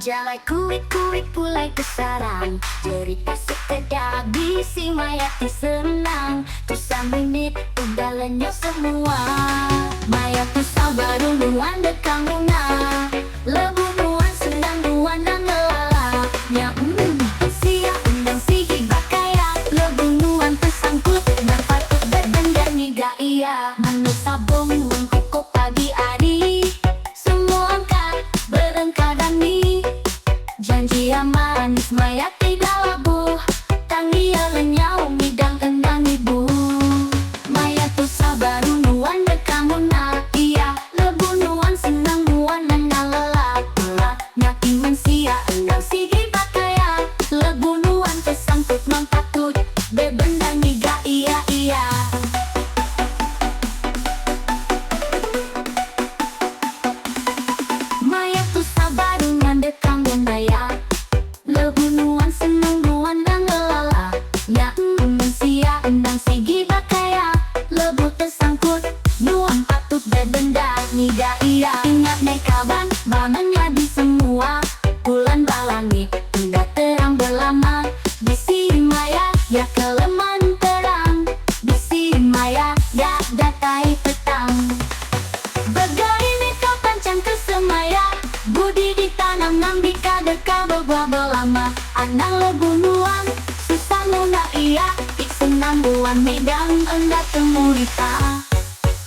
Jalai kuik-kuik pulai kesarang, cerita sekedar bisi mayati senang. Tusa menit udah lenyap semua, maya tusa baru nuan dekang bunga. Lebu nuan senang nuan dan ngelala, nya siap undang sigi bakaya. Lebu nuan tersangkut berpatut berbenda niga iya. Manu sabung mengkukuk pagi hari, semua angkat berengkadang ni. Janji manis maya tidak labuh, tangia lenyau midang endang ibu. Maya tu sabaru nuan dekamuna, iya lebu nuan senang nuan nanda lelak. Nyaki mensia endang sigi bakaya, lebu nuan tersangkut mempatut bebenda niga iya iya. Maya tu sabaru ngandekang bendaya, lebu nuan senang nuan dan ngelala. Ya mensia endang sigi bakaya, lebu tersangkut nuan patut bebenda niga iya. Ingat nekaban bangannya di semua, bulan balangi udah terang berlama. Bisi maya ya keleman terang, bisi maya ya datai petang. Begai meka pancang kesemaya, budi ditanam nambika deka bebuah belama. Anang lebu nuan susah nuna iya, ik senang buan medang enggak temurita.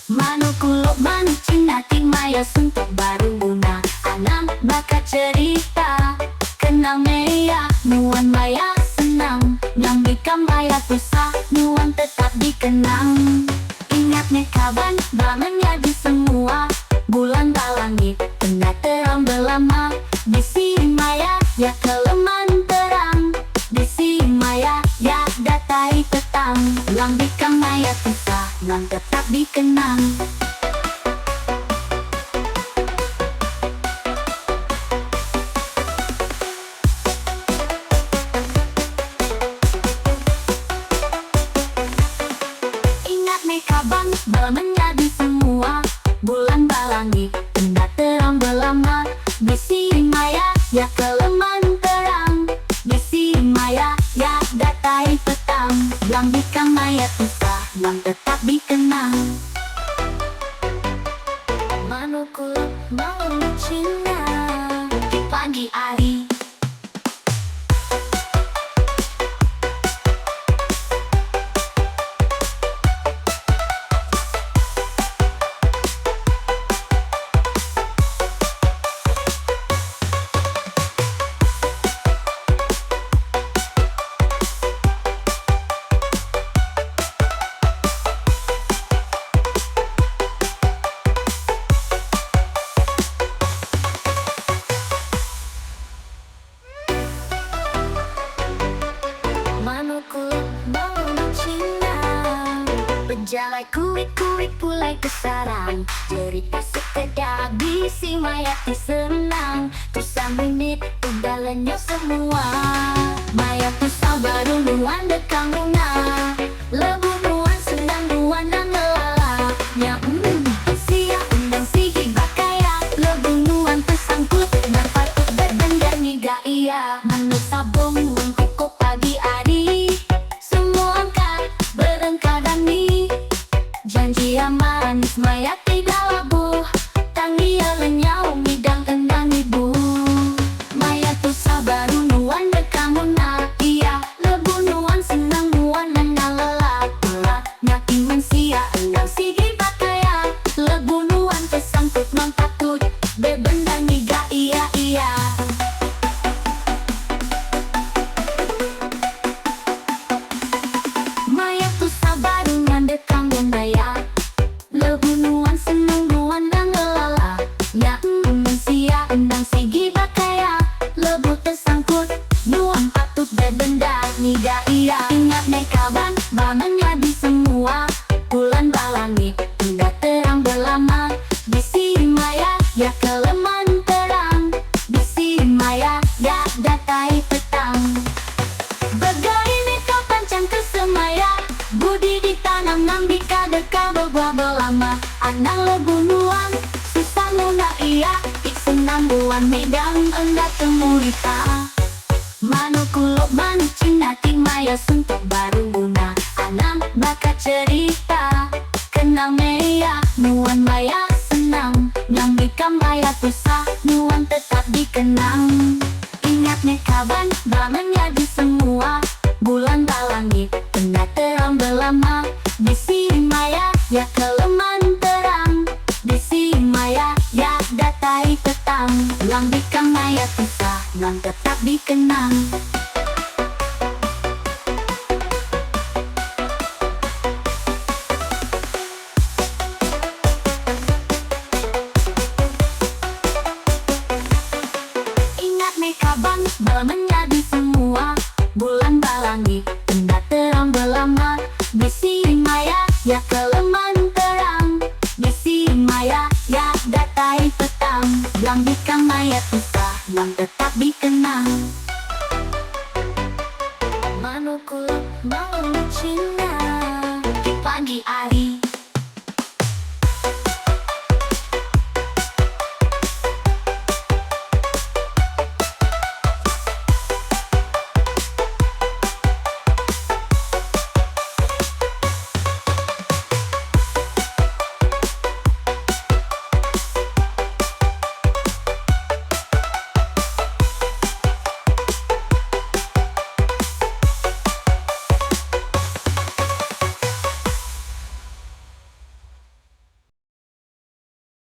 Manu kuluk manu cinati maya suntuk baru guna. Anang bakat cerita kenang meya, nuan maya senang. Nambika maya susah nuan tetap dikenang. Ingat nekaban bangannya di semua, bulan balangi tengah terang belama. Bisi maya ya keleman terang, bisi maya ya datai petang. Lambikang maya susah nan tetap dikenang. Ingat mekabang balmennya di semua, bulan balangi tenda terang belama. Bisi maya ya keleman terang, bisi maya ya datai petang. Lambikang maya susah nan tetap dikenang. Manuku mau Cina di pagi hari. Manuku mau Cina, Jalai kuik-kuik pulai kesarang, cerita sekedar bisi mayati senang. Tusa menit udah lenyap semua, maya tusa baru nuan dekang bunga. Lebu nuan senang nuan dan ngelala, nya siap undang sigi bakaya. Lebu nuan tersangkut berpatut berbenda niga iya. Manu sabung mengkukuk pagi hari, semua angkat berengkadang ni. Janji manis maya tidak labuh, tangia lenyau midang endang ibu. Maya tu sabaru nuan dekamuna, iya lebu nuan senang nuan nanda lelak. Nyaki mensia endang sigi bakaya, lebu nuan tersangkut mempatut bebenda niga iya iya. Maya tu sabaru ngandekang bendaya, lebu nuan senang nuan dan ngelala. Ya mensia endang sigi bakaya, lebu tersangkut nuan patut bebenda niga iya. Ingat nekaban bangannya di semua, bulan balangi udah terang belama. Bisi maya ya keleman terang, bisi maya ya datai petang. Begai meka pancang kesemaya, budi ditanam nambika deka bebuah belama. Anang lebu nuan susah nuna iya, ik senang buan medang enggak temurita. Manu kulok manu cina maya suntuk baru guna. Anang bakat cerita kenal maya nuan maya senang. Yang bikam maya susah nuan tetap dikenang. Ingat nih kawan bamennya di semua bulan balangit tengah terang belama. Di sini maya ya keleman terang. Di sini maya ya datai petang. Yang bikam maya susah nuan tetap dikenang. Kaban bamennya di semua bulan balangi tengah terang belama. Di sini maya ya keleman terang. Di sini maya ya datai petang. Yang bikam maya susah yang tetap dikenang. Manu kuluk mau Cina di pagi